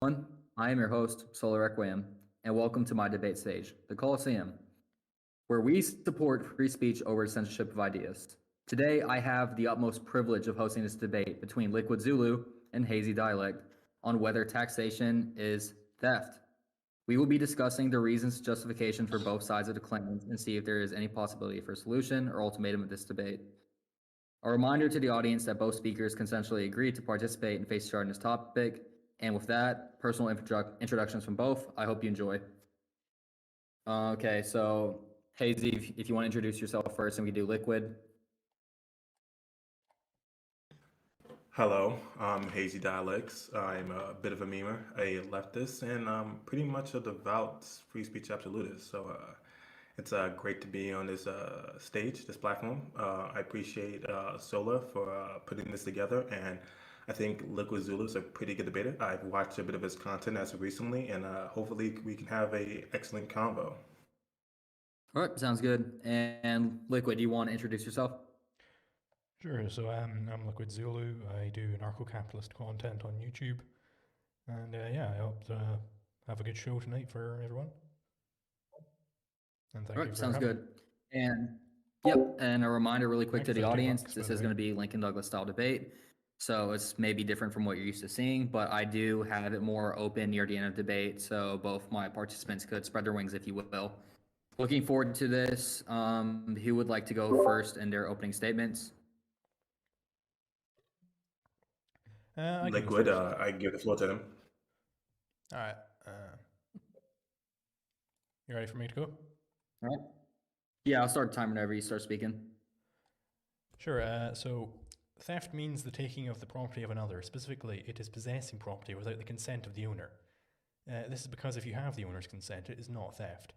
I am your host, Sola Requiem, and welcome to my debate stage, the Colosseum, where we support free speech over censorship of ideas. Today, I have the utmost privilege of hosting this debate between LiquidZulu and Hazy Dialect on whether taxation is theft. We will be discussing the reasons, justification for both sides of the claims, and see if there is any possibility for a solution or ultimatum of this debate. A reminder to the audience that both speakers consensually agreed to participate and face charge in this topic. And with that, personal introductions from both. I hope you enjoy. Okay, so Hazy, if you want to introduce yourself first, and we can do Liquid. Hello, I'm Hazy Dialects. I'm a bit of a memer, a leftist, and pretty much a devout free speech absolutist. So it's great to be on this stage, this platform. I appreciate Sola for putting this together, and I think Liquid Zulu is a pretty good debater. I've watched a bit of his content as of recently, and hopefully we can have a excellent convo. All right, sounds good. And Liquid, do you want to introduce yourself? Sure, so I'm Liquid Zulu. I do anarcho-capitalist content on YouTube. And yeah, I hope to have a good show tonight for everyone. And thank All you right, for sounds having good. And yep, and a reminder really quick to the Microphone audience, bucks, by this the is way. going to be Lincoln Douglas style debate. So it's maybe different from what you're used to seeing, but I do have it more open near the end of the debate, so both my participants could spread their wings, if you will. Looking forward to this. Who would like to go first in their opening statements? I can go Liquid, first. I give the floor to him. All right. You ready for me to go? All right. Yeah, I'll start the timer whenever you start speaking. Sure, so theft means the taking of the property of another. Specifically, it is possessing property without the consent of the owner. This is because if you have the owner's consent, it is not theft.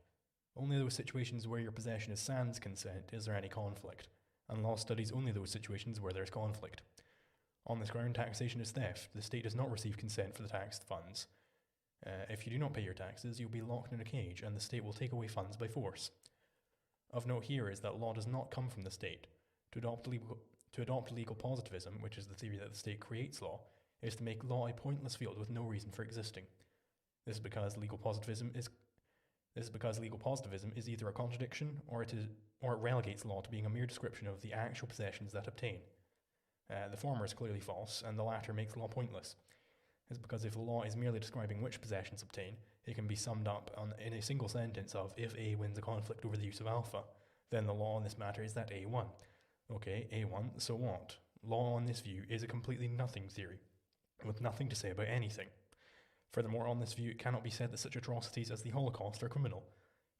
Only those situations where your possession is sans consent is there any conflict, and law studies only those situations where there is conflict. On this ground, taxation is theft. The state does not receive consent for the taxed funds. If you do not pay your taxes, you'll be locked in a cage, and the state will take away funds by force. Of note here is that law does not come from the state. To adopt legal positivism, which is the theory that the state creates law, is to make law a pointless field with no reason for existing. This is because legal positivism is either a contradiction or it relegates law to being a mere description of the actual possessions that obtain. The former is clearly false, and the latter makes law pointless. It's because if the law is merely describing which possessions obtain, it can be summed up in a single sentence of if A wins a conflict over the use of alpha, then the law on this matter is that A won. Okay, A won, so what? Law on this view is a completely nothing theory, with nothing to say about anything. Furthermore, on this view, it cannot be said that such atrocities as the Holocaust are criminal,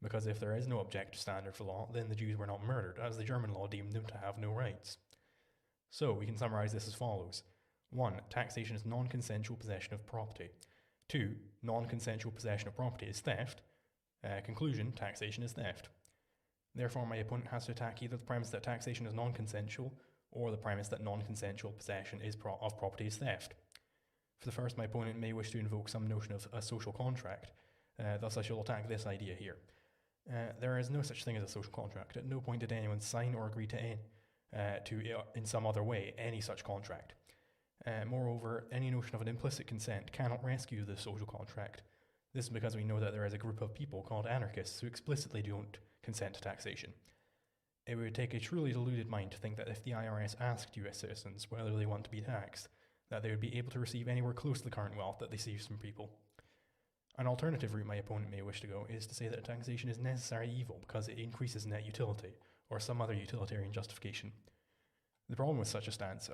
because if there is no objective standard for law, then the Jews were not murdered, as the German law deemed them to have no rights. So, we can summarize this as follows. 1. Taxation is non-consensual possession of property. 2. Non-consensual possession of property is theft. Conclusion, taxation is theft. Therefore, my opponent has to attack either the premise that taxation is non-consensual, or the premise that non-consensual possession of property is theft. For the first, my opponent may wish to invoke some notion of a social contract. Thus, I shall attack this idea here. There is no such thing as a social contract. At no point did anyone sign or agree to in some other way, any such contract. Moreover, any notion of an implicit consent cannot rescue the social contract. This is because we know that there is a group of people called anarchists who explicitly don't consent to taxation. It would take a truly deluded mind to think that if the IRS asked US citizens whether they want to be taxed, that they would be able to receive anywhere close to the current wealth that they see from people. An alternative route my opponent may wish to go is to say that taxation is necessary evil because it increases net utility, or some other utilitarian justification. The problems with such a stance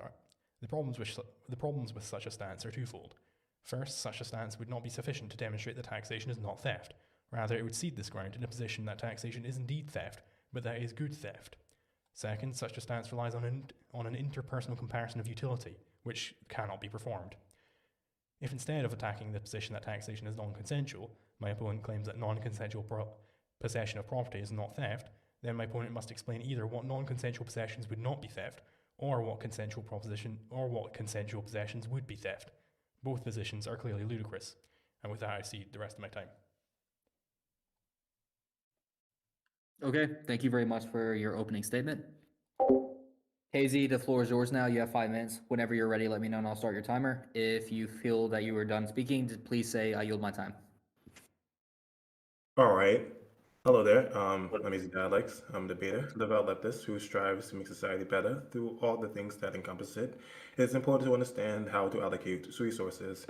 are twofold. First, such a stance would not be sufficient to demonstrate that taxation is not theft. Rather, it would cede this ground in a position that taxation is indeed theft, but that is good theft. Second, such a stance relies on an interpersonal comparison of utility, which cannot be performed. If instead of attacking the position that taxation is non-consensual, my opponent claims that non-consensual possession of property is not theft, then my opponent must explain either what non-consensual possessions would not be theft, or what consensual possessions would be theft. Both positions are clearly ludicrous. And with that, I cede the rest of my time. Okay, thank you very much for your opening statement. Hazy, the floor is yours now. You have 5 minutes. Whenever you're ready, let me know and I'll start your timer. If you feel that you are done speaking, please say I yield my time. All right. Hello there. I'm Hazy Dialects. I'm a debater, developist who strives to make society better through all the things that encompass it. It is important to understand how to allocate resources.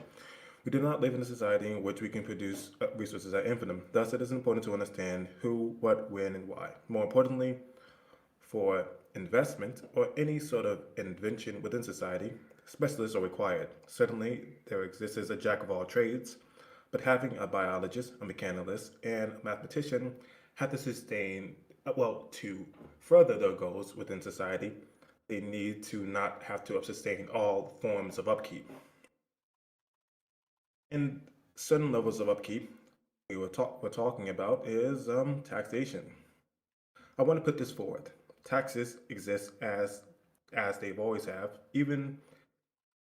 We do not live in a society in which we can produce resources ad infinitum. Thus, it is important to understand who, what, when, and why. More importantly, for investment or any sort of invention within society, specialists are required. Certainly, there exists a jack of all trades, but having a biologist, a mechanist, and a mathematician have to sustain, to further their goals within society, they need to not have to sustain all forms of upkeep. And certain levels of upkeep we're talking about is taxation. I want to put this forward. Taxes exist as they've always have, even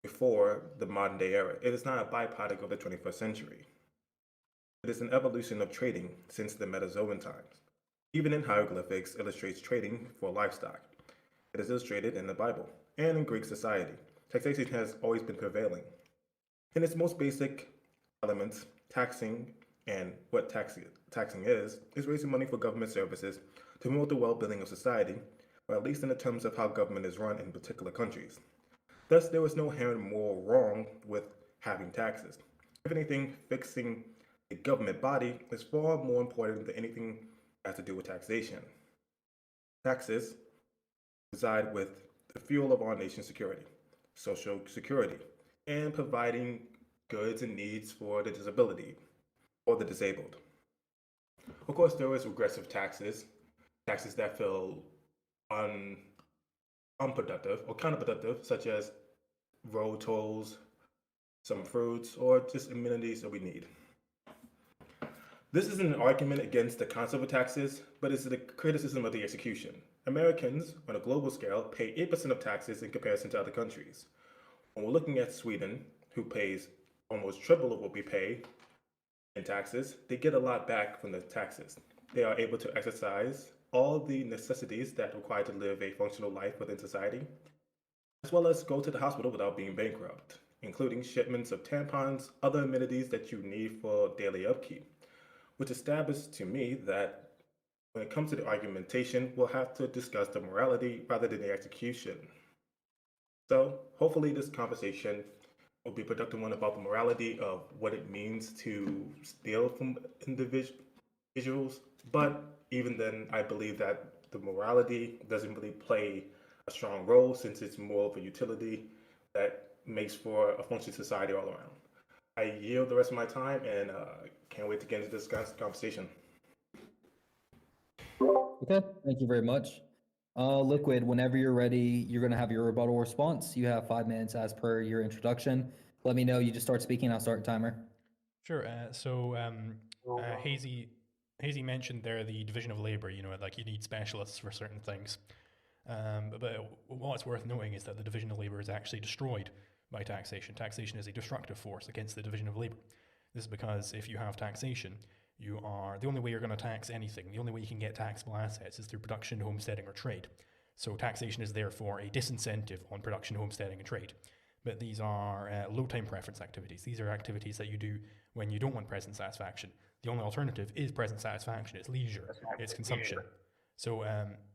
before the modern day era. It is not a byproduct of the 21st century. It is an evolution of trading since the Metazoan times. Even in hieroglyphics illustrates trading for livestock. It is illustrated in the Bible and in Greek society. Taxation has always been prevailing. In its most basic elements, taxing and what taxing is raising money for government services to promote the well-being of society, or at least in the terms of how government is run in particular countries. Thus, there was no inherent moral wrong with having taxes. If anything, fixing a government body is far more important than anything that has to do with taxation. Taxes reside with the fuel of our nation's security, social security, and providing goods and needs for the disability or the disabled. Of course, there is regressive taxes, taxes that feel un, unproductive or counterproductive, such as road tolls, some fruits, or just amenities that we need. This isn't an argument against the concept of taxes, but it's a criticism of the execution. Americans, on a global scale, pay 8% of taxes in comparison to other countries. When we're looking at Sweden, who pays almost triple of what we pay in taxes, they get a lot back from the taxes. They are able to exercise all the necessities that are required to live a functional life within society, as well as go to the hospital without being bankrupt, including shipments of tampons, other amenities that you need for daily upkeep, which established to me that when it comes to the argumentation, we'll have to discuss the morality rather than the execution. So hopefully this conversation will be a productive one about the morality of what it means to steal from individuals. But even then, I believe that the morality doesn't really play a strong role since it's more of a utility that makes for a functioning society all around. I yield the rest of my time and can't wait to get into this conversation. Okay, thank you very much. Liquid, whenever you're ready, you're going to have your rebuttal response. You have 5 minutes as per your introduction. Let me know. You just start speaking. I'll start a timer. Sure. Hazy mentioned there the division of labor. You know, like you need specialists for certain things. But what's worth noting is that the division of labor is actually destroyed by taxation. Taxation is a destructive force against the division of labor. This is because if you have taxation, the only way you're going to tax anything, the only way you can get taxable assets is through production, homesteading, or trade. So taxation is therefore a disincentive on production, homesteading, and trade. But these are low time preference activities. These are activities that you do when you don't want present satisfaction. The only alternative is present satisfaction. It's leisure. It's consumption. So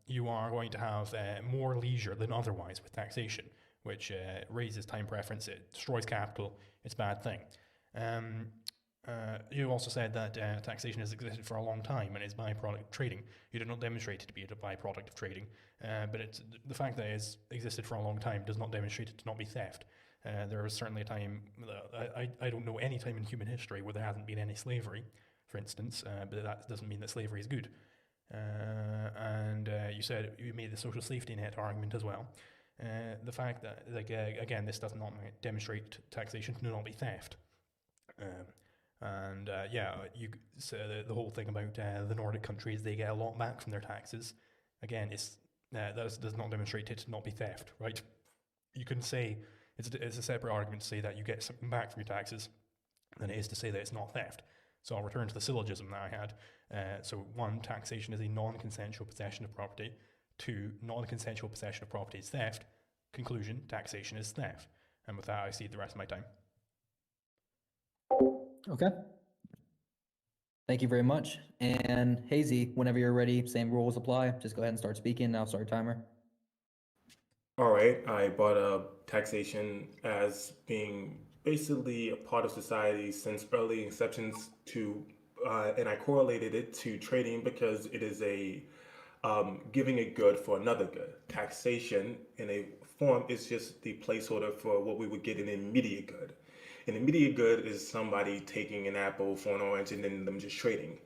you are going to have more leisure than otherwise with taxation, which raises time preference. It destroys capital. It's a bad thing. You also said that taxation has existed for a long time and is byproduct of trading. You did not demonstrate it to be a byproduct of trading, but the fact that it has existed for a long time does not demonstrate it to not be theft. There was certainly a time, I don't know any time in human history where there hasn't been any slavery, for instance, but that doesn't mean that slavery is good. You said you made the social safety net argument as well. The fact that, again, this does not demonstrate taxation to not be theft. The whole thing about the Nordic countries, they get a lot back from their taxes. Again, that does not demonstrate it to not be theft, right? You can say, it's a separate argument to say that you get something back from your taxes than it is to say that it's not theft. So I'll return to the syllogism that I had. So one, taxation is a non-consensual possession of property. 2, non-consensual possession of property is theft. Conclusion, taxation is theft. And with that, I cede the rest of my time. Okay. Thank you very much. And Hazy, whenever you're ready, same rules apply. Just go ahead and start speaking. I'll start a timer. All right, I brought up taxation as being basically a part of society since early inceptions and I correlated it to trading because it is a giving a good for another good. Taxation in a form is just the placeholder for what we would get in an immediate good. An immediate good is somebody taking an apple for an orange and then them just trading.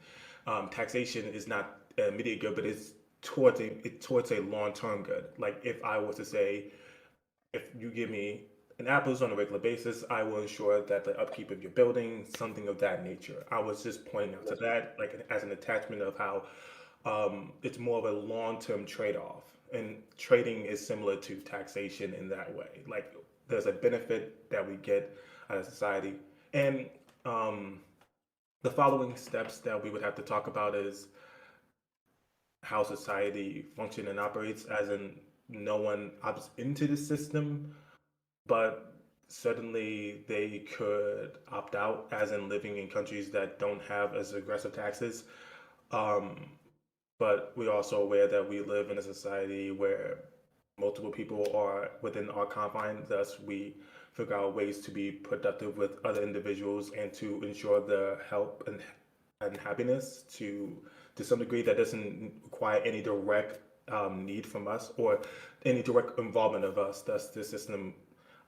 Taxation is not an immediate good, but it's towards a long term good. Like if I was to say, if you give me an apples on a regular basis, I will ensure that the upkeep of your building, something of that nature. I was just pointing out to that, like as an attachment of how it's more of a long-term trade-off, and trading is similar to taxation in that way. Like there's a benefit that we get as a society, and the following steps that we would have to talk about is how society functions and operates, as in no one opts into the system, but certainly they could opt out, as in living in countries that don't have as aggressive taxes. Um, but we're also aware that we live in a society where multiple people are within our confines, thus we figure out ways to be productive with other individuals and to ensure the help and happiness to some degree that doesn't require any direct need from us or any direct involvement of us. Thus, the system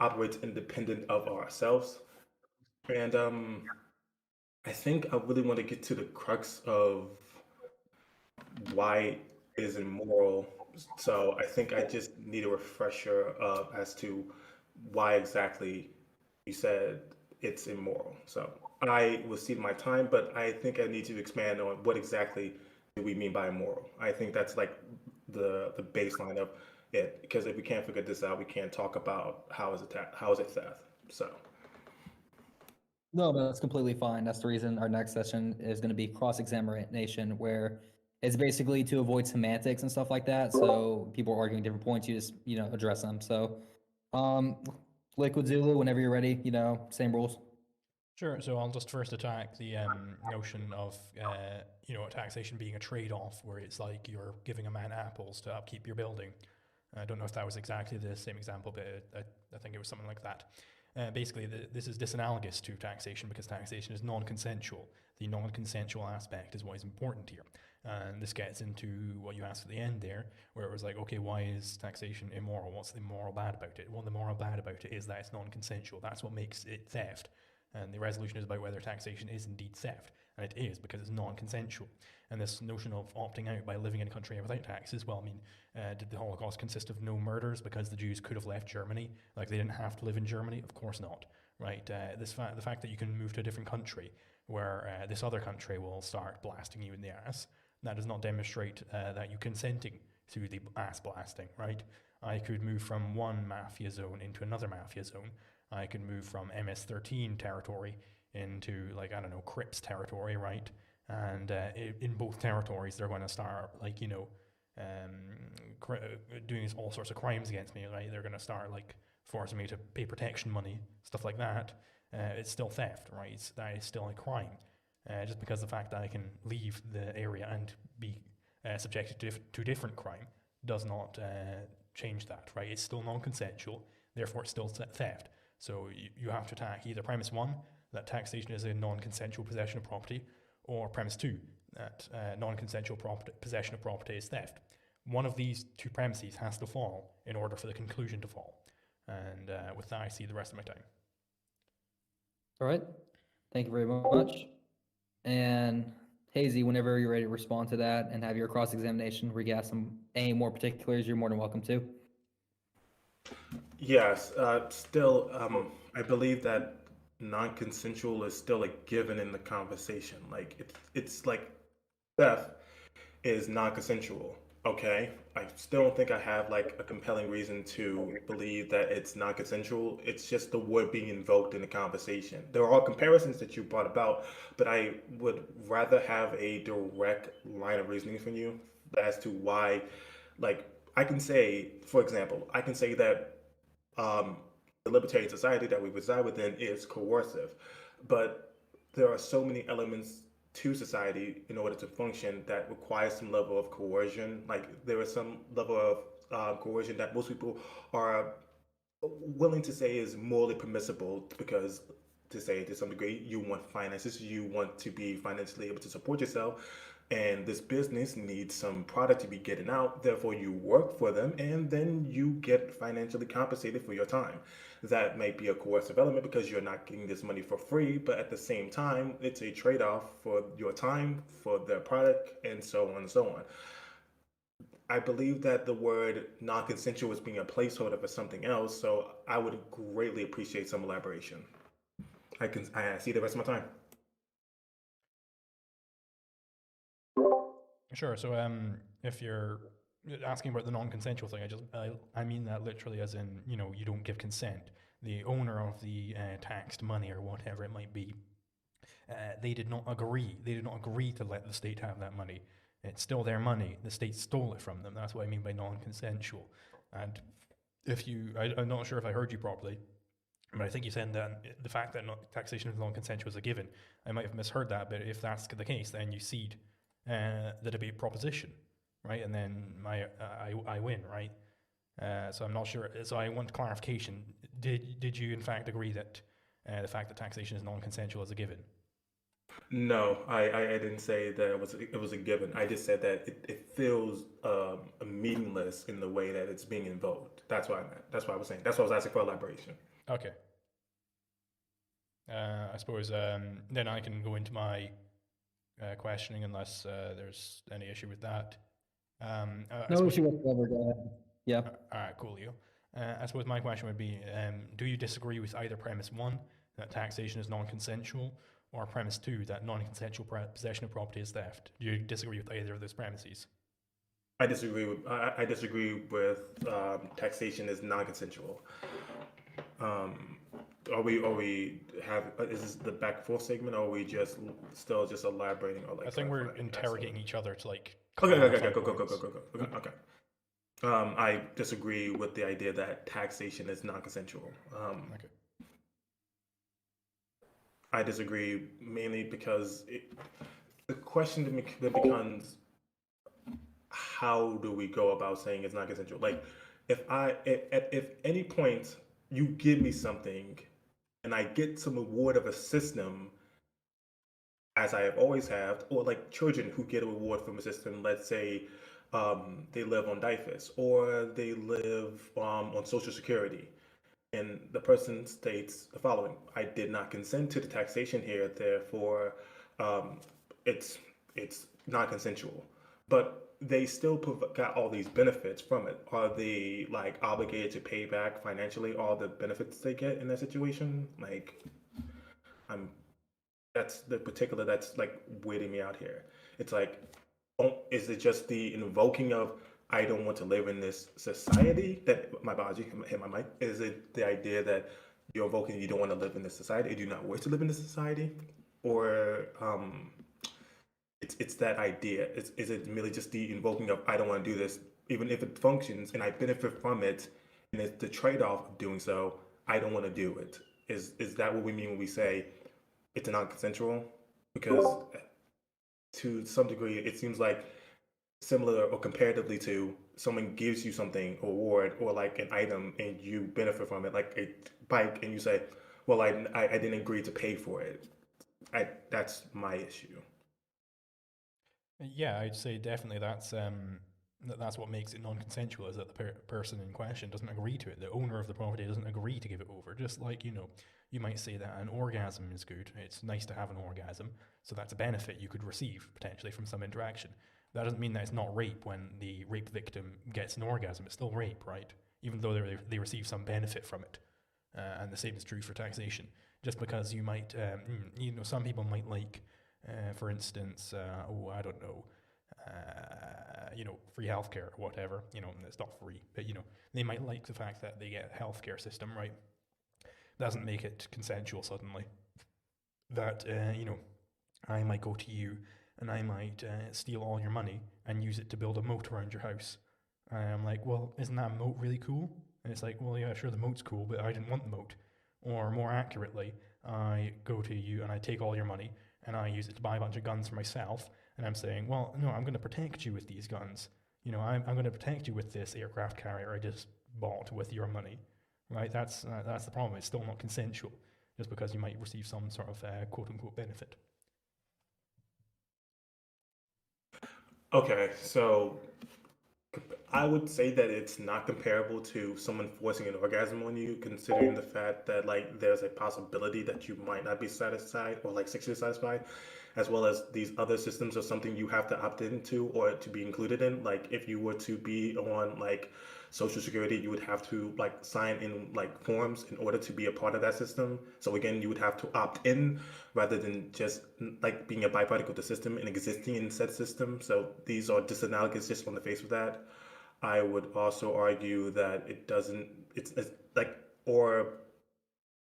operates independent of ourselves. And I think I really want to get to the crux of why it is immoral. So I think I just need a refresher as to why exactly you said it's immoral. So I will cede my time, but I think I need to expand on what exactly do we mean by immoral. I think that's like the baseline of it, because if we can't figure this out, we can't talk about how is it theft. So No, that's completely fine. That's the reason our next session is going to be cross-examination, where it's basically to avoid semantics and stuff like that. So people are arguing different points, you just, address them. So, um, LiquidZulu, whenever you're ready, same rules. Sure. So I'll just first attack the notion of taxation being a trade-off, where it's like you're giving a man apples to upkeep your building. I don't know if that was exactly the same example, but I think it was something like that. Basically, this is disanalogous to taxation because taxation is non-consensual. The non-consensual aspect is what is important here. And this gets into what you asked at the end there, where it was like, okay, why is taxation immoral? What's the moral bad about it? Well, the moral bad about it is that it's non-consensual. That's what makes it theft. And the resolution is about whether taxation is indeed theft. And it is, because it's non-consensual. And this notion of opting out by living in a country without taxes, well, I mean, did the Holocaust consist of no murders because the Jews could have left Germany? Like, they didn't have to live in Germany? Of course not, right? The fact that you can move to a different country where this other country will start blasting you in the ass, that does not demonstrate that you consenting to the ass blasting, right? I could move from one mafia zone into another mafia zone. I could move from MS-13 territory into, like, I don't know, Crips territory, right? And in both territories, they're going to start, like, doing all sorts of crimes against me, right? They're going to start, like, forcing me to pay protection money, stuff like that. It's still theft, right? That is still a crime. Just because the fact that I can leave the area and be subjected to different crime does not change that, right? It's still non-consensual, therefore it's still theft. So you have to attack either premise 1, that taxation is a non-consensual possession of property, or premise 2, that non-consensual possession of property is theft. One of these two premises has to fall in order for the conclusion to fall. And with that, I see the rest of my time. All right. Thank you very much. And Hazy, whenever you're ready to respond to that and have your cross-examination, where you have any more particulars, you're more than welcome to. yes, still, I believe that non-consensual is still a given in the conversation. Like it's like theft is non-consensual. Okay, I still don't think I have like a compelling reason to believe that it's non-consensual. It's just the word being invoked in the conversation. There are comparisons that you brought about, but I would rather have a direct line of reasoning from you as to why Like I can say, for example, I can say that um, the libertarian society that we reside within is coercive, but there are so many elements to society in order to function that requires some level of coercion. Like there is some level of coercion that most people are willing to say is morally permissible because to say to some degree you want finances, you want to be financially able to support yourself, and this business needs some product to be getting out, therefore you work for them and then you get financially compensated for your time. That might be a coercive element because you're not getting this money for free, but at the same time it's a trade-off for your time, for their product, and so on and so on. I believe that the word non-consensual is being a placeholder for something else, so I would greatly appreciate some elaboration. I see the rest of my time. Sure. So, if you're asking about the non-consensual thing, I mean that literally as in, you don't give consent. The owner of the taxed money or whatever it might be, they did not agree. They did not agree to let the state have that money. It's still their money. The state stole it from them. That's what I mean by non-consensual. And I'm not sure if I heard you properly, but I think you said that the fact that taxation of non-consensual is a given. I might have misheard that, but if that's the case, then you cede the debate proposition, right? And then I win, right? So I'm not sure. So I want clarification. Did you in fact agree that the fact that taxation is non-consensual is a given? No, I didn't say that it was a given. I just said that it feels meaningless in the way that it's being invoked. That's what I meant. That's what I was saying. That's why I was asking for elaboration. Okay. I suppose then I can go into my questioning unless there's any issue with that. I No suppose. issue whatsoever. Go ahead. Yeah. All right, cool, Leo. I suppose my question would be: do you disagree with either premise one, that taxation is non-consensual, or premise two, that non-consensual possession of property is theft? Do you disagree with either of those premises? I disagree with taxation is non-consensual. Um, are we have is this the back and forth segment, or are we just still just elaborating or I like think we're clarifying? interrogating each other to like Okay, okay, clarify okay, go, go, go, go, points. go, go. Okay, okay. I disagree with the idea that taxation is non-consensual. Okay. I disagree mainly because the question then becomes, how do we go about saying it's non-consensual? Like, if any point you give me something and I get some reward of a system, as I have always have, or like children who get a reward from a system, let's say they live on DIFUS or they live on Social Security, and the person states the following: I did not consent to the taxation here, therefore um, it's it's not consensual. But they still got all these benefits from it. Are they like obligated to pay back financially all the benefits they get in that situation? Like, I'm that's the particular that's like waiting me out here. It's like, oh, is it just the invoking of I don't want to live in this society that my body hit my mic? Is it the idea that you're invoking you don't want to live in this society, you do not wish to live in this society, or it's that idea? Is it merely just the invoking of I don't want to do this, even if it functions and I benefit from it, and it's the trade-off of doing so? I don't want to do it. Is that what we mean when we say it's non-consensual? Because to some degree, it seems like similar or comparatively to someone gives you something, a reward or like an item, and you benefit from it, like a bike, and you say, "Well, I didn't agree to pay for it." That's my issue. Yeah, I'd say definitely that's what makes it non-consensual is that the person in question doesn't agree to it. The owner of the property doesn't agree to give it over. Just like you might say that an orgasm is good. It's nice to have an orgasm, so that's a benefit you could receive potentially from some interaction. That doesn't mean that it's not rape when the rape victim gets an orgasm. It's still rape, right? Even though they receive some benefit from it. And the same is true for taxation. Just because you might, some people might like, for instance, I don't know, free healthcare or whatever. It's not free, but they might like the fact that they get a healthcare system, right? Doesn't make it consensual suddenly. That I might go to you and I might steal all your money and use it to build a moat around your house. And I'm like, well, isn't that moat really cool? And it's like, well, yeah, sure, the moat's cool, but I didn't want the moat. Or more accurately, I go to you and I take all your money and I use it to buy a bunch of guns for myself. And I'm saying, well, no, I'm going to protect you with these guns. You know, I'm going to protect you with this aircraft carrier I just bought with your money, right? That's the problem. It's still not consensual, just because you might receive some sort of quote unquote benefit. Okay, so I would say that it's not comparable to someone forcing an orgasm on you, considering the fact that like there's a possibility that you might not be satisfied or like sexually satisfied, as well as these other systems are something you have to opt into or to be included in. Like if you were to be on like Social Security, you would have to like sign in like forms in order to be a part of that system. So again, you would have to opt in rather than just like being a byproduct of the system and existing in said system. So these are disanalogous just on the face of that. I would also argue that it doesn't, it's like, or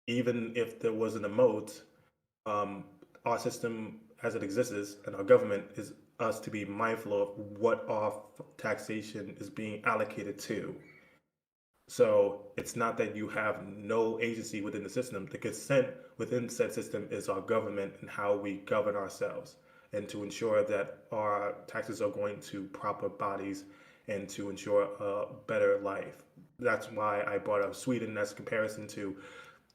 even if there wasn't a moat, um, our system as it exists and our government is us to be mindful of what our taxation is being allocated to. So it's not that you have no agency within the system. The consent within said system is our government and how we govern ourselves, and to ensure that our taxes are going to proper bodies and to ensure a better life. That's why I brought up Sweden as a comparison to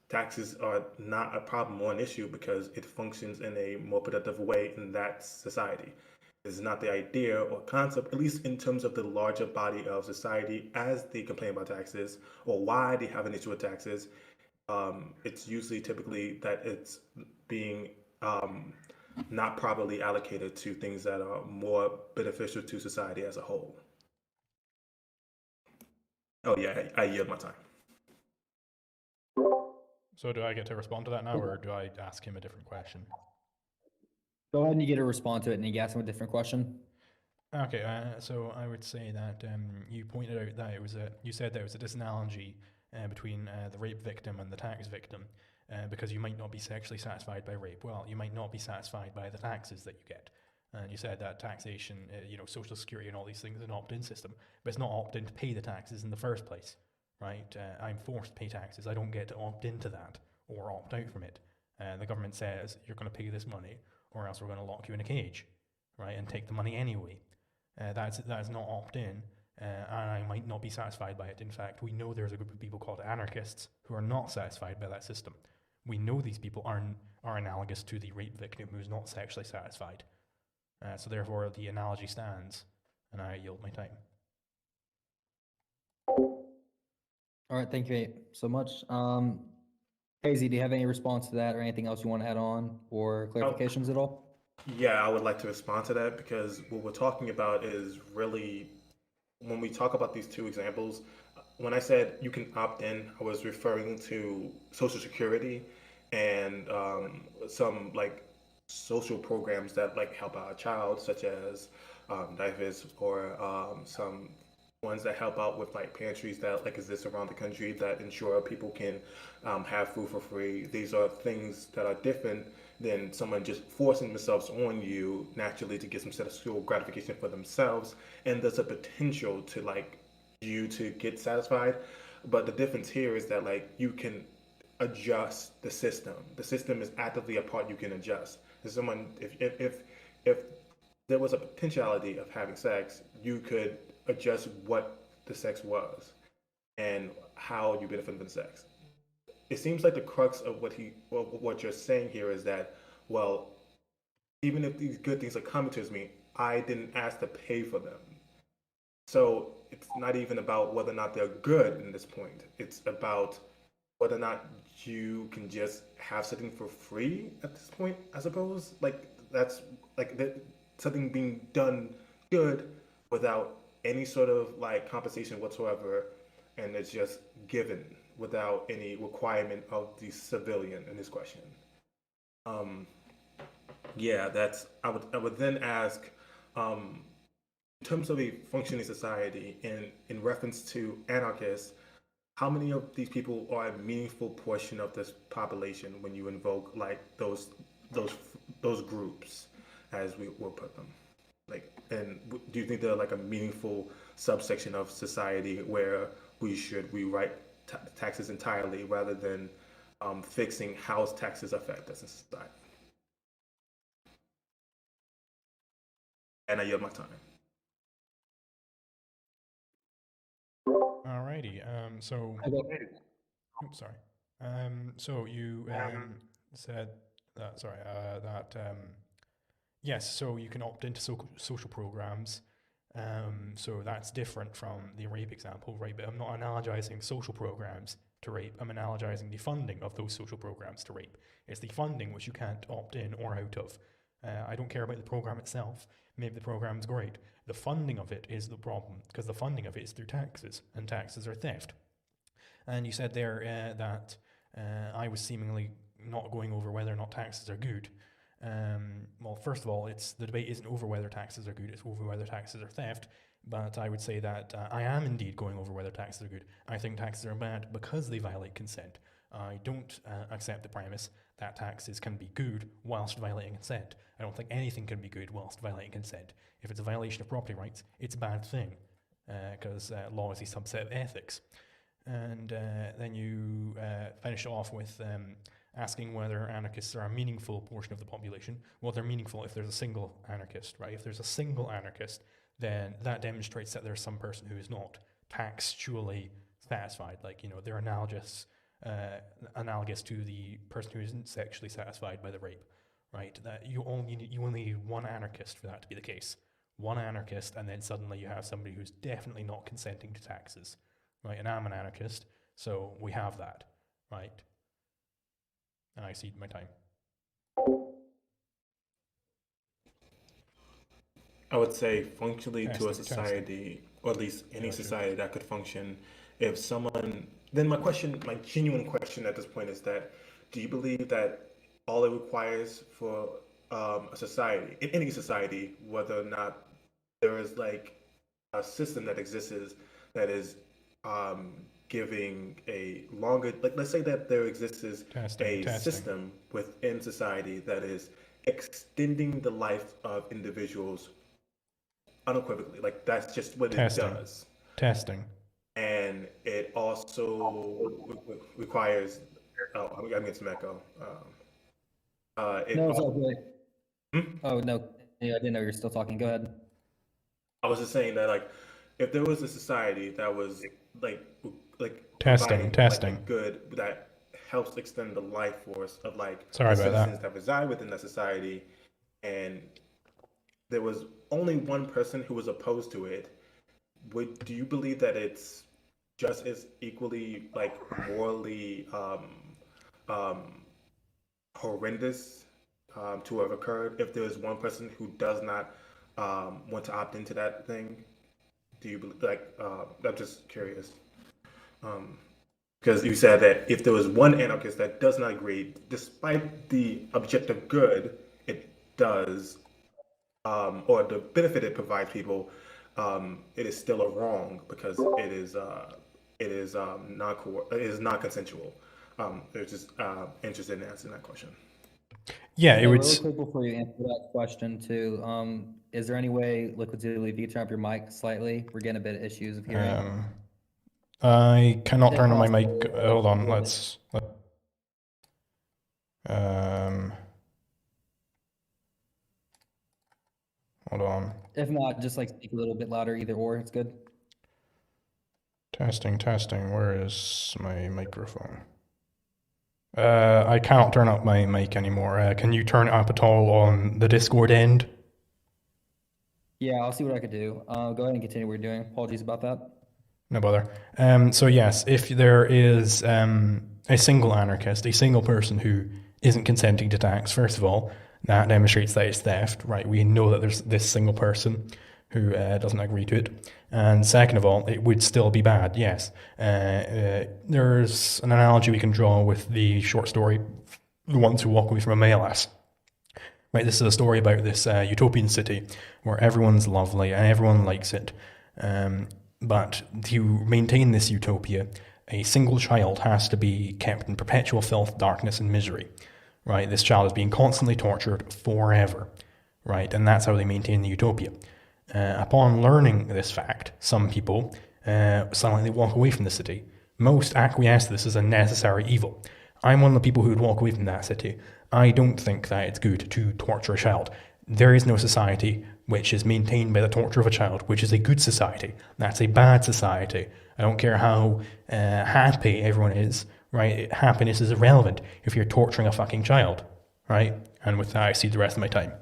taxes are not a problem or an issue because it functions in a more productive way in that society. It's not the idea or concept, at least in terms of the larger body of society, as they complain about taxes or why they have an issue with taxes. It's usually typically that it's being not properly allocated to things that are more beneficial to society as a whole. Oh yeah, I yield my time. So do I get to respond to that now, or do I ask him a different question? Go ahead and you get to respond to it, and you can ask him a different question. Okay, so I would say that you pointed out that you said there was a disanalogy between the rape victim and the tax victim, because you might not be sexually satisfied by rape. Well, you might not be satisfied by the taxes that you get. And you said that taxation, Social Security and all these things is an opt-in system, but it's not opt-in to pay the taxes in the first place, right? I'm forced to pay taxes. I don't get to opt into that or opt out from it. The government says you're going to pay this money, or else we're going to lock you in a cage, right, and take the money anyway. That's not opt-in, and I might not be satisfied by it. In fact, we know there's a group of people called anarchists who are not satisfied by that system. We know these people are analogous to the rape victim who's not sexually satisfied. So therefore, the analogy stands, and I yield my time. All right, thank you so much. Hazy, do you have any response to that or anything else you want to add on or Oh, clarifications at all? yeah, I would like to respond to that because what we're talking about is really when we talk about these two examples, when I said you can opt in, I was referring to Social Security and some like social programs that like help out a child, such as diapers or some ones that help out with like pantries that like exist around the country that ensure people can have food for free. These are things that are different than someone just forcing themselves on you naturally to get some sexual gratification for themselves. And there's a potential to like you to get satisfied. But the difference here is that like you can adjust the system. The system is actively a part you can adjust. If someone, if there was a potentiality of having sex, you could adjust what the sex was and how you benefit from the sex. It seems like the crux of what you're saying here is that, well, even if these good things are coming to me, I didn't ask to pay for them. So it's not even about whether or not they're good in this point. It's about whether or not you can just have something for free at this point, I suppose. Like that's like that, something being done good without any sort of like compensation whatsoever, and it's just given without any requirement of the civilian in this question. Um, yeah, that's I would then ask, um, in terms of a functioning society and in reference to anarchists, how many of these people are a meaningful portion of this population when you invoke like those those groups as we will put them? Like, and do you think they're like a meaningful subsection of society where we should rewrite taxes entirely rather than fixing how taxes affect us in society? And I yield my time. Alrighty. Oops, sorry. So you said that. Sorry. Yes. So you can opt into social programs. So that's different from the rape example, right? But I'm not analogizing social programs to rape. I'm analogizing the funding of those social programs to rape. It's the funding which you can't opt in or out of. I don't care about the program itself. Maybe the program's great. The funding of it is the problem, because the funding of it is through taxes, and taxes are theft. And you said there that I was seemingly not going over whether or not taxes are good. Well, first of all, the debate isn't over whether taxes are good, it's over whether taxes are theft. But I would say that I am indeed going over whether taxes are good. I think taxes are bad because they violate consent. I don't accept the premise that taxes can be good whilst violating consent. I don't think anything can be good whilst violating consent. If it's a violation of property rights, it's a bad thing, because law is a subset of ethics. And then you finish off with asking whether anarchists are a meaningful portion of the population. Well, they're meaningful if there's a single anarchist, right? If there's a single anarchist, then that demonstrates that there's some person who is not textually satisfied. Like, they're analogous to the person who isn't sexually satisfied by the rape, right? That you only need one anarchist for that to be the case. One anarchist, and then suddenly you have somebody who's definitely not consenting to taxes, right? And I'm an anarchist, so we have that, right? And I cede my time. I would say functionally to a Testing. society, or at least any Yeah, sure. society that could function, if someone, then my genuine question at this point is that, do you believe that all it requires for a society, in any society, whether or not there is like a system that exists that is giving a longer, like let's say that there exists Testing. system within society that is extending the life of individuals unequivocally, like that's just what it does. Testing. And it also requires, oh, I'm getting some echo. No, it's all good. Oh, no, I didn't know you were still talking. Go ahead. I was just saying that, like, if there was a society that was like Testing. providing, like, a good that helps extend the life force of like Sorry the about that. citizens that reside within that society, and there was only one person who was opposed to it, do you believe that it's just as equally like morally horrendous to have occurred if there is one person who does not want to opt into that thing? Do you like? I'm just curious, because you said that if there was one anarchist that does not agree, despite the objective good it does, or the benefit it provides people, it is still a wrong because it is not consensual. They're just interested in answering that question. Yeah, it would. Really quick before you answer that question too, is there any way LiquidZulu, if you turn up your mic slightly? We're getting a bit of issues of hearing. I cannot If turn on my mic. possible, Hold on. avoid Let's. Hold on. If not, just like speak a little bit louder, either or, it's good. Testing. Where is my microphone? I cannot turn up my mic anymore. Can you turn it up at all on the Discord end? Yeah, I'll see what I could do. Go ahead and continue what you're doing. Apologies about that. No bother. So yes, if there is a single anarchist, a single person who isn't consenting to tax, first of all, that demonstrates that it's theft, right? We know that there's this single person who doesn't agree to it. And second of all, it would still be bad, yes. There's an analogy we can draw with the short story, The Ones Who Walk Away from a Male Ass. Right, this is a story about this utopian city where everyone's lovely and everyone likes it. But to maintain this utopia, a single child has to be kept in perpetual filth, darkness, and misery. Right, this child is being constantly tortured forever. right? And that's how they maintain the utopia. Upon learning this fact, some people silently walk away from the city. Most acquiesce to this as a necessary evil. I'm one of the people who would walk away from that city. I don't think that it's good to torture a child. There is no society which is maintained by the torture of a child, which is a good society. That's a bad society. I don't care how happy everyone is, right? Happiness is irrelevant if you're torturing a fucking child, right? And with that, I cede the rest of my time.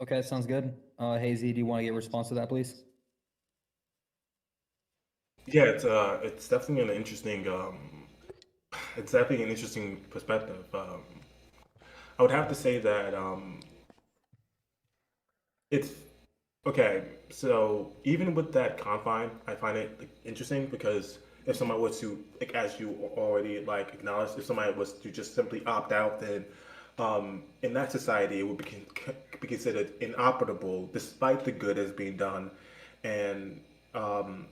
Okay, sounds good. Hazy, do you want to get a response to that, please? Yeah, it's definitely an interesting perspective. I would have to say that it's okay. So even with that confine, I find it like, interesting because if somebody was to, like, as you already like acknowledged, if somebody was to just simply opt out, then in that society it would be considered inoperable despite the good that's being done, and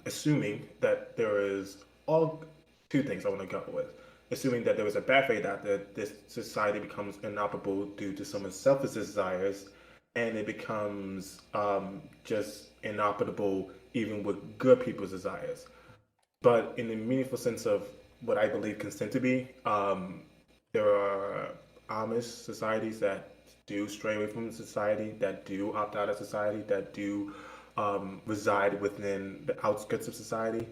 assuming that there is all two things I want to go with. Assuming that there was a bad fate out there, this society becomes inoperable due to someone's selfish desires, and it becomes just inoperable even with good people's desires. But in the meaningful sense of what I believe consent to be, there are Amish societies that do stray away from society, that do opt out of society, that do reside within the outskirts of society,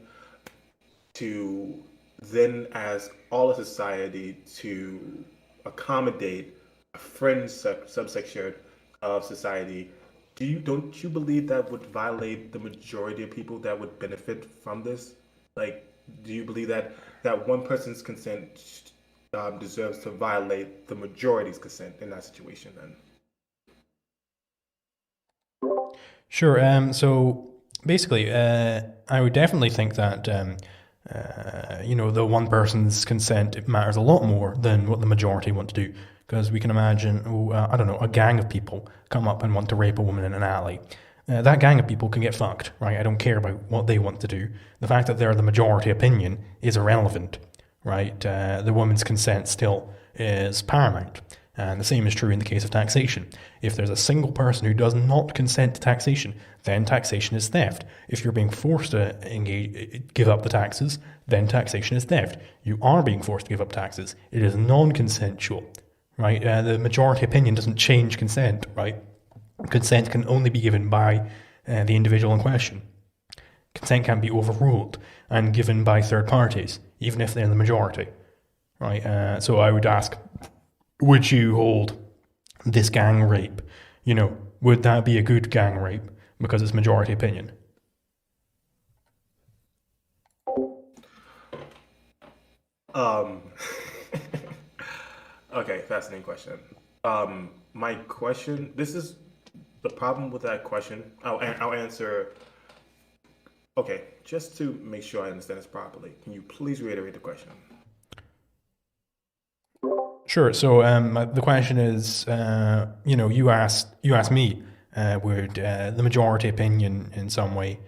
to then as all of society to accommodate a fringe subsection of society. Don't you believe that would violate the majority of people that would benefit from this? Like, do you believe that one person's consent deserves to violate the majority's consent in that situation? Then, Sure. So basically, I would definitely think that the one person's consent matters a lot more than what the majority want to do. Because we can imagine, I don't know, a gang of people come up and want to rape a woman in an alley. That gang of people can get fucked, right? I don't care about what they want to do. The fact that they're the majority opinion is irrelevant, right? The woman's consent still is paramount. And the same is true in the case of taxation. If there's a single person who does not consent to taxation, then taxation is theft. If you're being forced to give up the taxes, then taxation is theft. You are being forced to give up taxes. It is non-consensual, right? The majority opinion doesn't change consent, right? Consent can only be given by the individual in question. Consent can be overruled and given by third parties, even if they're the majority, right? So I would ask, would you hold this gang rape? Would that be a good gang rape because it's majority opinion? okay, fascinating question. My question. This is the problem with that question. I'll answer. Okay, just to make sure I understand this properly, can you please reiterate the question? Sure. So the question is, you asked me, would the majority opinion in some way,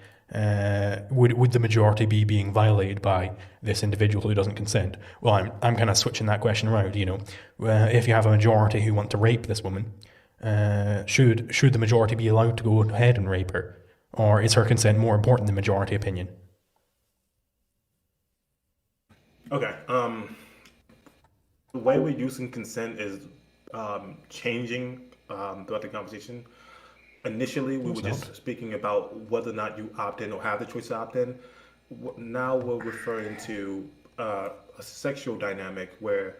would the majority be being violated by this individual who doesn't consent? Well, I'm kind of switching that question around. If you have a majority who want to rape this woman, should the majority be allowed to go ahead and rape her, or is her consent more important than majority opinion? Okay. The way we're using consent is changing throughout the conversation. Initially, we were just speaking about whether or not you opt in or have the choice to opt in. Now we're referring to a sexual dynamic where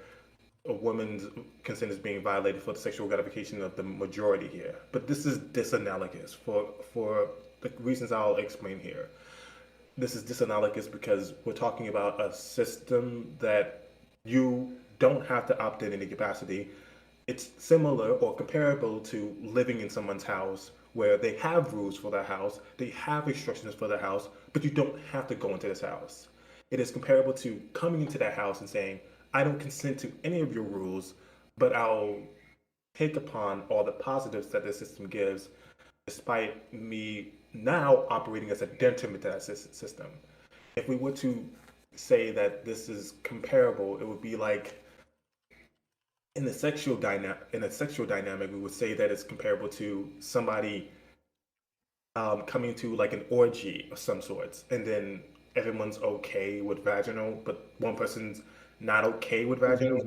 a woman's consent is being violated for the sexual gratification of the majority here. But this is disanalogous for the reasons I'll explain here. This is disanalogous because we're talking about a system that you don't have to opt in any capacity. It's similar or comparable to living in someone's house where they have rules for their house, they have instructions for their house, but you don't have to go into this house. It is comparable to coming into that house and saying, I don't consent to any of your rules, but I'll take upon all the positives that the system gives, despite me now operating as a detriment to that system. If we were to say that this is comparable, it would be like in a sexual dynamic, we would say that it's comparable to somebody coming to like an orgy of some sorts, and then everyone's okay with vaginal, but one person's not okay with vaginal.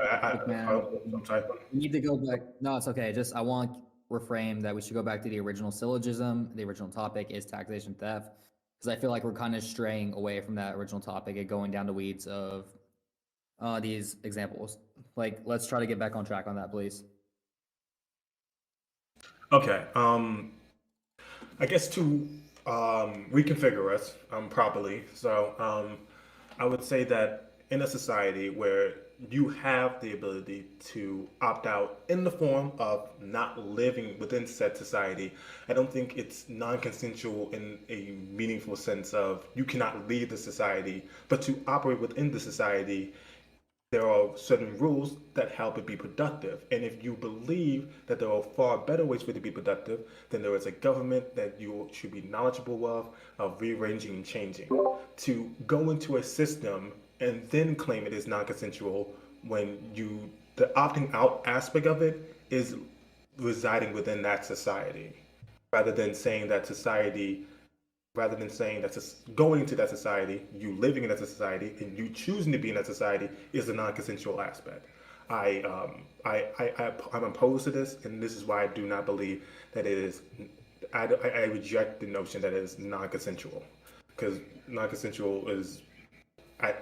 I'm sorry. We need to go back. No, it's okay. Just I want to reframe that we should go back to the original syllogism. The original topic is taxation theft, because I feel like we're kind of straying away from that original topic and going down the weeds of these examples. Like, let's try to get back on track on that, please. Okay. I guess to reconfigure us properly. So I would say that in a society where you have the ability to opt out in the form of not living within said society, I don't think it's non-consensual in a meaningful sense of you cannot leave the society, but to operate within the society, there are certain rules that help it be productive. And if you believe that there are far better ways for it to be productive, then there is a government that you should be knowledgeable of rearranging and changing. To go into a system and then claim it is non-consensual when the opting out aspect of it is residing within that society, rather than saying that going to that society, you living in that society, and you choosing to be in that society is a non-consensual aspect. I'm opposed to this, and this is why I do not believe that it is. I reject the notion that it is non-consensual, because non-consensual is. I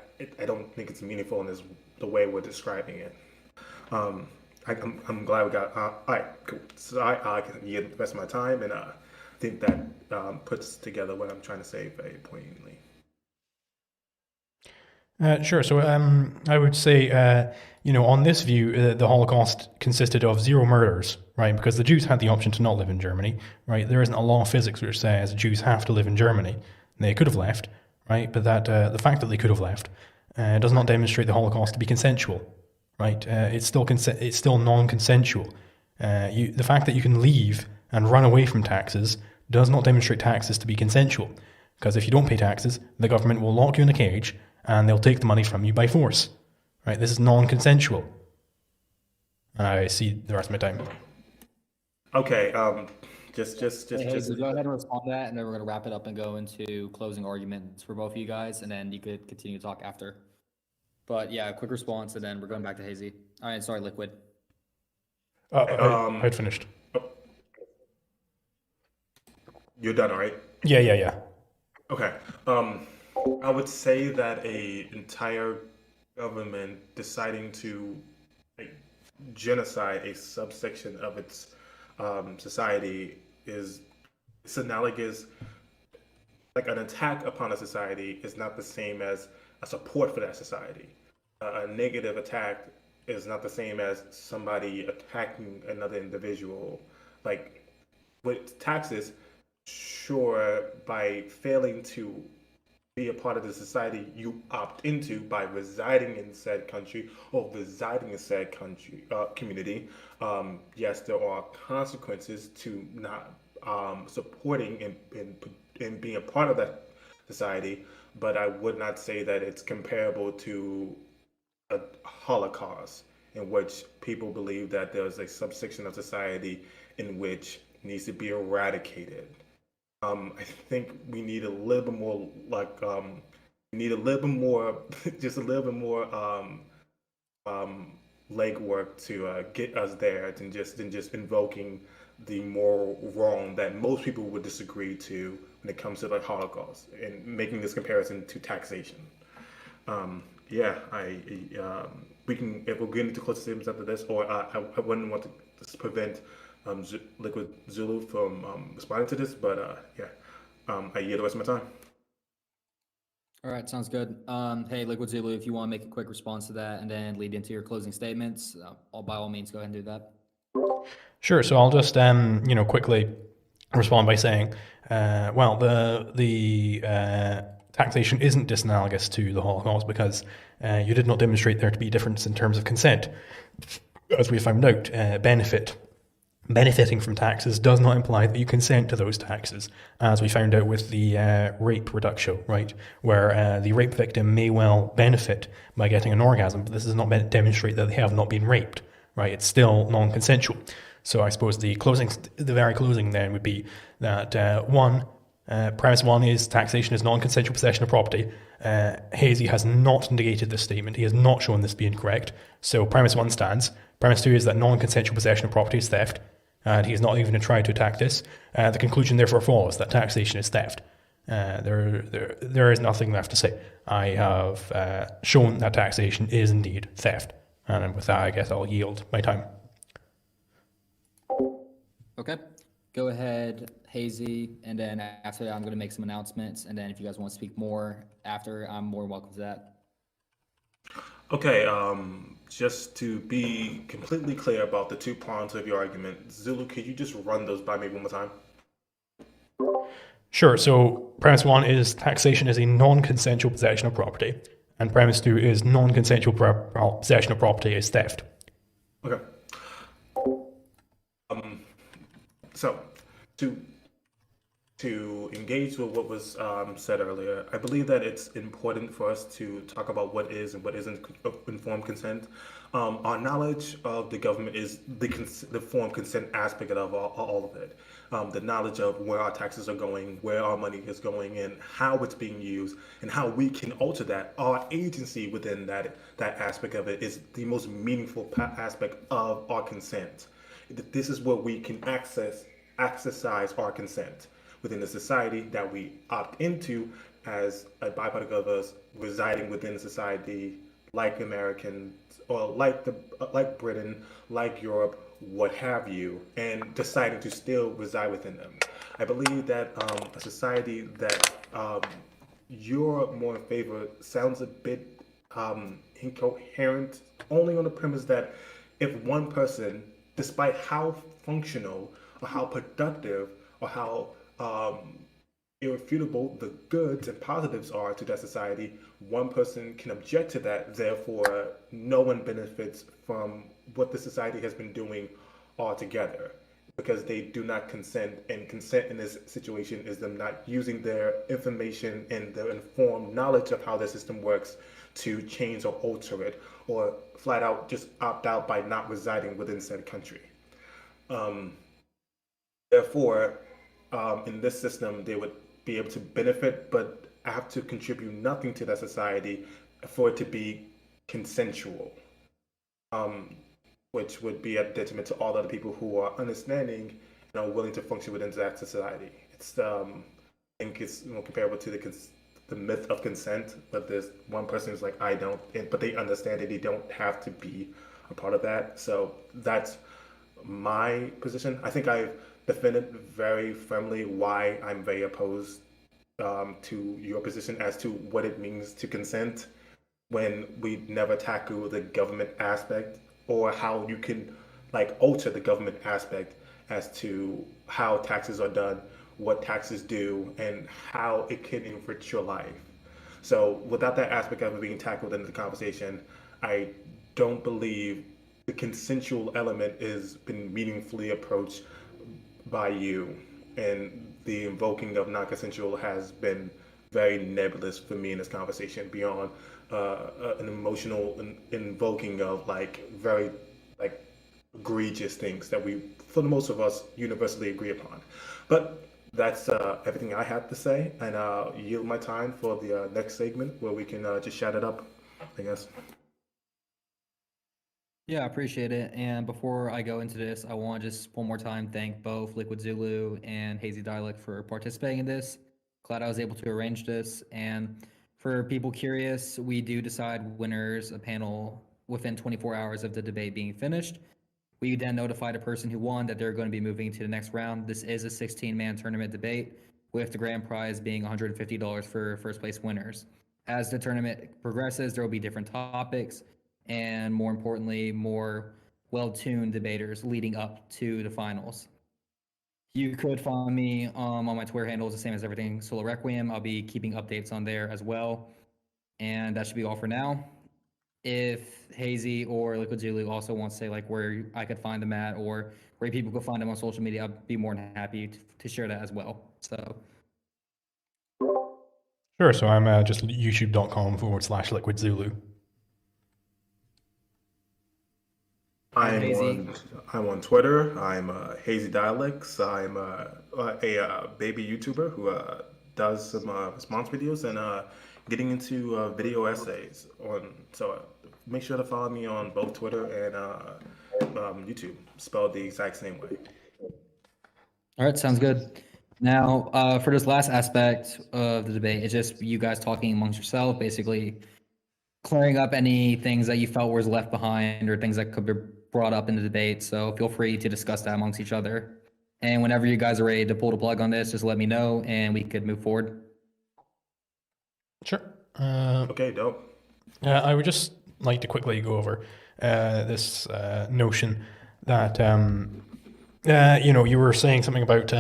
don't think it's meaningful in the way we're describing it. I'm glad we got. All right, cool. So I can yield the rest of my time, and I think that puts together what I'm trying to say very poignantly. Sure. So I would say, on this view, the Holocaust consisted of 0 murders, right? Because the Jews had the option to not live in Germany, right? There isn't a law of physics which says Jews have to live in Germany. They could have left, right? But that the fact that they could have left does not demonstrate the Holocaust to be consensual, right? It's still non-consensual. The fact that you can leave and run away from taxes does not demonstrate taxes to be consensual. Because if you don't pay taxes, the government will lock you in a cage and they'll take the money from you by force. Right? This is non-consensual. And I see the rest of my time. Okay. Hey, so go ahead and respond to that, and then we're going to wrap it up and go into closing arguments for both of you guys, and then you could continue to talk after. But yeah, quick response, and then we're going back to Hazy. All right, sorry, Liquid. I had finished. You're done, all right? Yeah. Okay. I would say that a entire government deciding to genocide a subsection of its society is analogous. Like an attack upon a society is not the same as a support for that society. A negative attack is not the same as somebody attacking another individual. Like with taxes, sure, by failing to be a part of the society you opt into by residing in said country or residing in said community, yes, there are consequences to not supporting and being a part of that society, but I would not say that it's comparable to a Holocaust in which people believe that there's a subsection of society in which needs to be eradicated. I think we need a little bit more just a little bit more legwork to get us there than just invoking the moral wrong that most people would disagree to when it comes to the Holocaust and making this comparison to taxation. We can, if we're getting to close statements after this, or I wouldn't want to prevent LiquidZulu from responding to this, but I yield the rest of my time. All right, sounds good. Hey, LiquidZulu, if you want to make a quick response to that and then lead into your closing statements, by all means, go ahead and do that. Sure. So I'll just quickly respond by saying, the taxation isn't disanalogous to the Holocaust because you did not demonstrate there to be a difference in terms of consent. As we found out, benefiting from taxes does not imply that you consent to those taxes, as we found out with the rape reduction, right? Where the rape victim may well benefit by getting an orgasm, but this does not demonstrate that they have not been raped, right? It's still non-consensual. So I suppose the very closing then would be that premise one is taxation is non-consensual possession of property. Hazy has not negated this statement. He has not shown this to be incorrect. So premise one stands. Premise two is that non-consensual possession of property is theft, and he has not even tried to attack this. The conclusion therefore follows that taxation is theft. There is nothing left to say. I have shown that taxation is indeed theft. And with that, I guess I'll yield my time. Okay. Go ahead, Hazy, and then after that, I'm going to make some announcements, and then if you guys want to speak more after, I'm more than welcome to that. Okay, just to be completely clear about the two prongs of your argument, Zulu, could you just run those by me one more time? Sure. So premise one is taxation is a non-consensual possession of property, and premise two is non-consensual possession of property is theft. Okay. So to engage with what was said earlier, I believe that it's important for us to talk about what is and what isn't informed consent. Our knowledge of the government is the informed consent aspect of all of it. The knowledge of where our taxes are going, where our money is going, and how it's being used, and how we can alter that. Our agency within that aspect of it is the most meaningful aspect of our consent. This is where we can exercise our consent within the society that we opt into as a byproduct of us residing within society, like Americans or like Britain, like Europe, what have you, and deciding to still reside within them. I believe that a society that you're more in favor sounds a bit incoherent, only on the premise that if one person, despite how functional or how productive or how irrefutable the goods and positives are to that society, one person can object to that. Therefore, no one benefits from what the society has been doing altogether because they do not consent. And consent in this situation is them not using their information and their informed knowledge of how the system works to change or alter it, or flat out just opt out by not residing within said country. Therefore, in this system, they would be able to benefit, but have to contribute nothing to that society for it to be consensual, which would be a detriment to all other people who are understanding and are willing to function within that society. It's, I think it's comparable to the myth of consent, but there's one person who's like, I don't, but they understand that they don't have to be a part of that. So that's my position. I think I've defended very firmly why I'm very opposed to your position as to what it means to consent when we never tackle the government aspect or how you can like alter the government aspect as to how taxes are done, what taxes do, and how it can enrich your life. So without that aspect of it being tackled in the conversation, I don't believe the consensual element has been meaningfully approached by you, and the invoking of non-consensual has been very nebulous for me in this conversation beyond an emotional invoking of like very like egregious things that we, for the most of us, universally agree upon. But that's everything I have to say, and I'll yield my time for the next segment where we can just chat it up, I guess. Yeah, I appreciate it. And before I go into this, I want to just one more time thank both LiquidZulu and Hazy Dialect for participating in this. Glad I was able to arrange this. And for people curious, we do decide winners a panel within 24 hours of the debate being finished. We then notify the person who won that they're going to be moving to the next round. This is a 16-man tournament debate, with the grand prize being $150 for first place winners. As the tournament progresses, there will be different topics and, more importantly, more well-tuned debaters leading up to the finals. You could find me on my Twitter handles, the same as everything, Sola Requiem. I'll be keeping updates on there as well. And that should be all for now. If Hazy or LiquidZulu also wants to say like where I could find them at or where people could find them on social media, I'd be more than happy to share that as well. So Sure. So I'm just youtube.com/LiquidZulu. I'm I'm Hazy. on Twitter. I'm Hazy Dialects. I'm baby YouTuber who does some response videos and getting into video essays on. So make sure to follow me on both Twitter and YouTube, spelled the exact same way. All right, sounds good. Now, for this last aspect of the debate, it's just you guys talking amongst yourself, basically clearing up any things that you felt was left behind or things that could be brought up in the debate. So feel free to discuss that amongst each other. And whenever you guys are ready to pull the plug on this, just let me know and we could move forward. Sure. Okay, dope. I would just like to quickly go over this notion that you were saying something about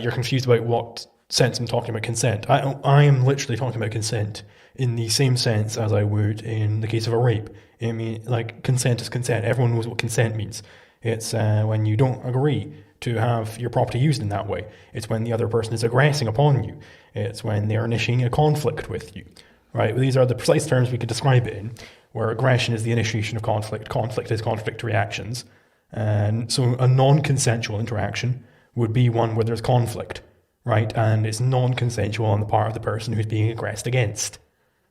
you're confused about what sense I'm talking about consent. I am literally talking about consent in the same sense as I would in the case of a rape. I mean, like, consent is consent. Everyone knows what consent means. It's when you don't agree to have your property used in that way. It's when the other person is aggressing upon you. It's when they're initiating a conflict with you. Right? These are the precise terms we could describe it in, where aggression is the initiation of conflict, conflict is conflict reactions. And so a non-consensual interaction would be one where there's conflict, right? And it's non-consensual on the part of the person who's being aggressed against.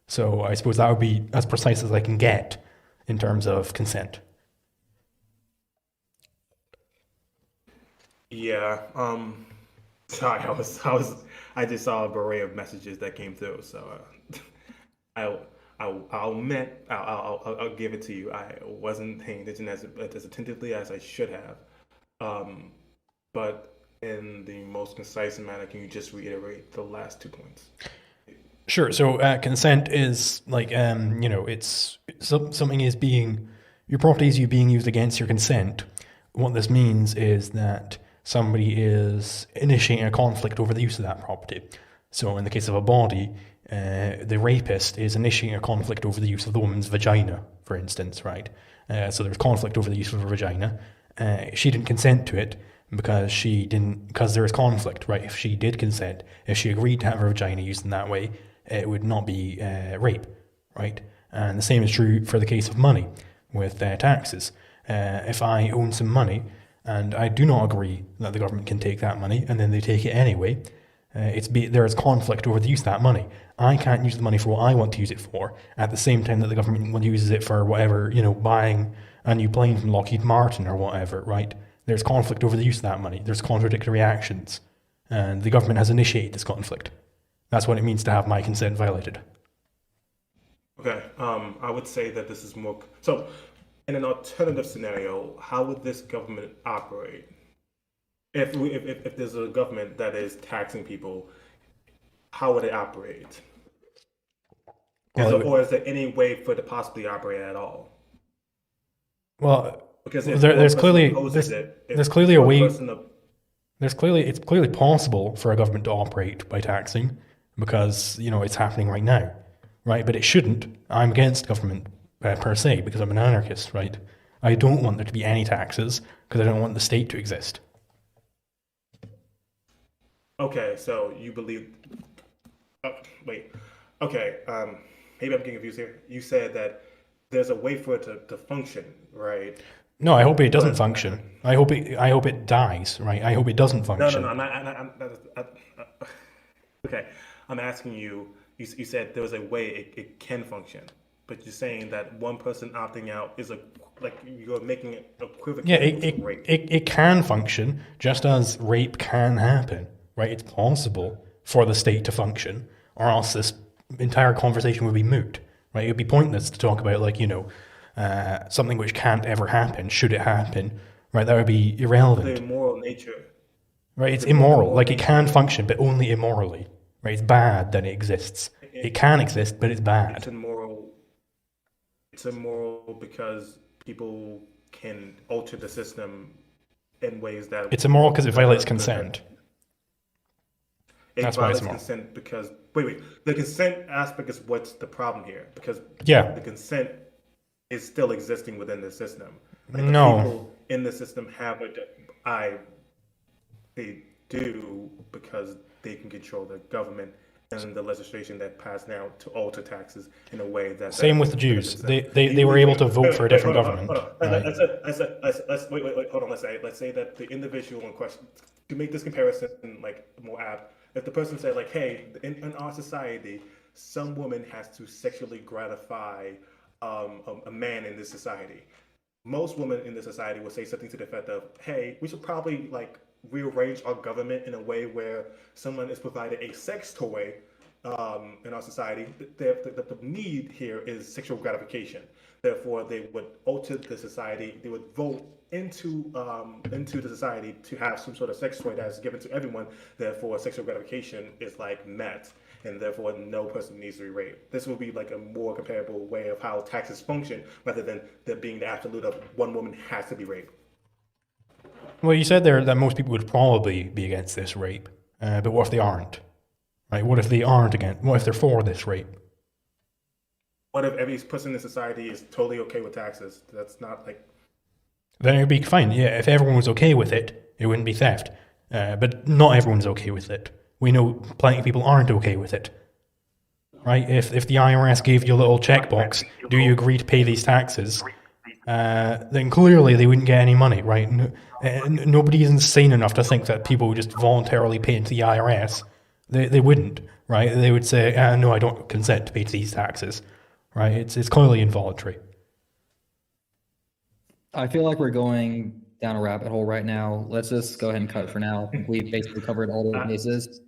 So I suppose that would be as precise as I can get in terms of consent. Yeah. Sorry, I just saw a array of messages that came through, so I'll, I'll give it to you. I wasn't paying attention as attentively as I should have. But in the most concise manner, can you just reiterate the last 2 points? Sure. So consent is like, it's something is being, your property is being used against your consent. What this means is that somebody is initiating a conflict over the use of that property. So in the case of a body, the rapist is initiating a conflict over the use of the woman's vagina, for instance, right? So there's conflict over the use of her vagina. She didn't consent to it because there is conflict, right? If she did consent, if she agreed to have her vagina used in that way, it would not be rape, right? And the same is true for the case of money with taxes. If I own some money and I do not agree that the government can take that money, and then they take it anyway, there is conflict over the use of that money. I can't use the money for what I want to use it for at the same time that the government uses it for whatever, buying a new plane from Lockheed Martin or whatever, right? There's conflict over the use of that money. There's contradictory actions. And the government has initiated this conflict. That's what it means to have my consent violated. Okay, I would say that this is more so. In an alternative scenario, how would this government operate? If there's a government that is taxing people, how would it operate? Or is there any way for it to possibly operate at all? Well, Because if there's one person clearly opposes it, if there's clearly a one way. person op- It's clearly possible for a government to operate by taxing because it's happening right now, right? But it shouldn't. I'm against government per se because I'm an anarchist, right? I don't want there to be any taxes because I don't want the state to exist. Okay, so you believe. Oh, wait. Okay, maybe I'm getting confused here. You said that there's a way for it to function, right? No, I hope it doesn't But function. I hope it dies, right? I hope it doesn't no, function. no, no. Okay, I'm asking you. You said there was a way it can function, but you're saying that one person opting out is you're making it equivocal Yeah, to rape. it can function just as rape can happen, right? It's possible for the state to function, or else this entire conversation would be moot, right? It would be pointless to talk about something which can't ever happen. Should it happen, right? That would be The irrelevant, immoral nature. right? It's The immoral. immoral Like, it nature. can function, but only immorally, right? It's bad that it exists. It can exist, but it's It's bad. immoral. It's immoral because people can alter the system in ways that It's immoral because it violates that consent. it That's why it's violates immoral. consent because wait, the consent aspect is what's the problem here because Yeah. the consent is still existing within the system. Like the No. people in the system they do because they can control the government in the legislation that passed now to alter taxes in a way that Same with the Jews. They were able to vote for a different government, right? Hold on. Let's say that the individual in question, to make this comparison like more apt, if the person said like, hey, in our society, some woman has to sexually gratify a man in this society. Most women in this society would say something to the effect of, hey, we should probably like rearrange our government in a way where someone is provided a sex toy in our society. The need here is sexual gratification. Therefore, they would alter the society. They would vote into the society to have some sort of sex toy that is given to everyone. Therefore, sexual gratification is like met, and therefore no person needs to be raped. This would be like a more comparable way of how taxes function, rather than there being the absolute of one woman has to be raped. Well, you said there that most people would probably be against this rape, but what if they aren't? Right? What if they aren't against? What if they're for this rape? What if every person in society is totally okay with taxes? That's not like. Then it would be fine. Yeah, if everyone was okay with it, it wouldn't be theft. But not everyone's okay with it. We know plenty of people aren't okay with it. Right? If the IRS gave you a little checkbox, do you agree to pay these taxes? Then clearly they wouldn't get any money, right? Nobody is insane enough to think that people would just voluntarily pay into the IRS. They wouldn't, right? They would say, no, I don't consent to pay these taxes, right? It's clearly involuntary. I feel like we're going down a rabbit hole right now. Let's just go ahead and cut it for now. We basically covered all the bases.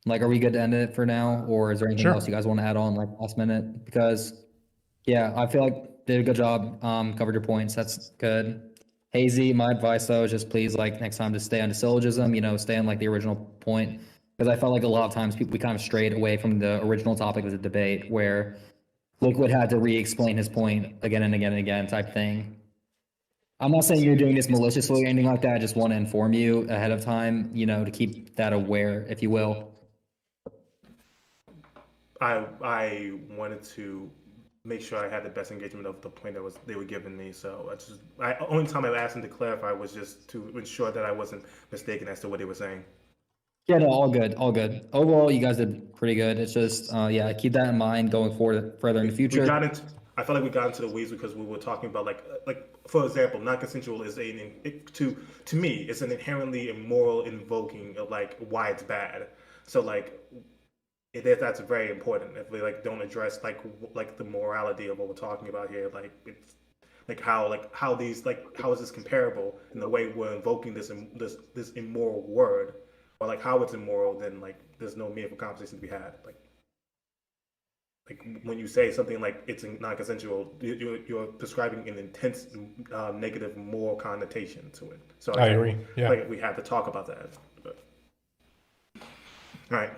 Like, are we good to end it for now, or is there anything Sure. else you guys want to add on, like last minute? Because, yeah, I feel like did a good job. Covered your points. That's good. Hazy, my advice though is just please, like next time, just stay on the syllogism. Stay on like the original point, because I felt like a lot of times we kind of strayed away from the original topic of the debate, where Liquid had to re-explain his point again and again and again, type thing. I'm not saying you're doing this maliciously or anything like that. I just want to inform you ahead of time, to keep that aware, if you will. I wanted to make sure I had the best engagement of the point that they were giving me. So only time I asked them to clarify was just to ensure that I wasn't mistaken as to what they were saying. Yeah, no, all good, all good. Overall, you guys did pretty good. It's just, yeah, keep that in mind going forward further in the future. I felt like we got into the weeds because we were talking about like for example, non-consensual is to me it's an inherently immoral invoking of like why it's bad. So like that's very important. If we like don't address like the morality of what we're talking about here, like it's how is this comparable in the way we're invoking this immoral word, or like how it's immoral, then like there's no meaningful conversation to be had. Like when you say something like it's non-consensual, you're describing an intense negative moral connotation to it. So I agree. Yeah. Like we have to talk about that. But, all right.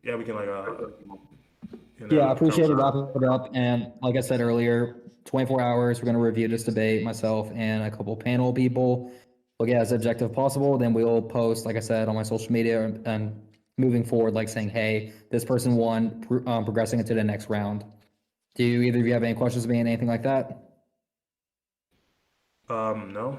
Yeah, we can Yeah, I appreciate it. Wrapping it up. And like I said earlier, 24 hours, we're going to review this debate, myself and a couple panel people. Look at it as objective possible. Then we'll post, like I said, on my social media and moving forward, like saying, hey, this person won, progressing into the next round. Do either of you have any questions for me and anything like that? No.